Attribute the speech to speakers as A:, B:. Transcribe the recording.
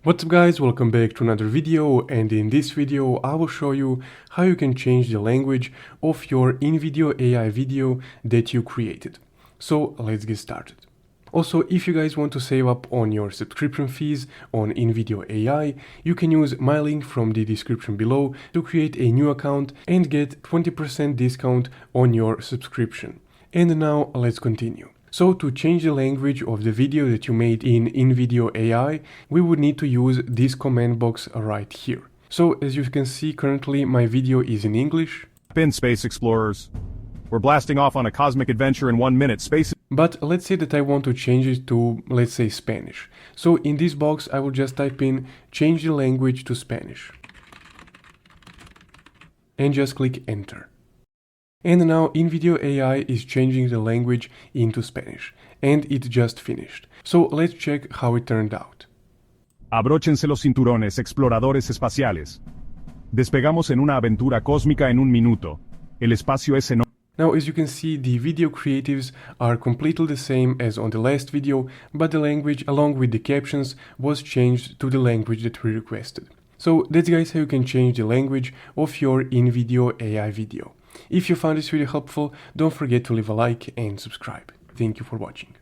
A: What's up guys, welcome back to another video, and in this video I will show you how you can change the language of your InVideo AI video that you created. So let's get started. Also, if you guys want to save up on your subscription fees on InVideo AI, you can use my link from the description below to create a new account and get 20% discount on your subscription. And now let's continue. So to change the language of the video that you made in InVideo AI, we would need to use this command box right here. So as you can see, currently my video is in English.
B: In space explorers. We're blasting off on a cosmic adventure in 1 minute. Space.
A: But let's say that I want to change it to, let's say, Spanish. So in this box, I will just type in change the language to Spanish. And just click enter. And now InVideo AI is changing the language into Spanish, and it just finished. So let's check how it turned out.
B: Abróchense los cinturones, exploradores espaciales. Despegamos en una aventura cósmica en 1 minuto. El espacio es enorme.
A: Now, as you can see, the video creatives are completely the same as on the last video, but the language along with the captions was changed to the language that we requested. So that's guys how you can change the language of your InVideo AI video. If you found this video helpful, don't forget to leave a like and subscribe. Thank you for watching.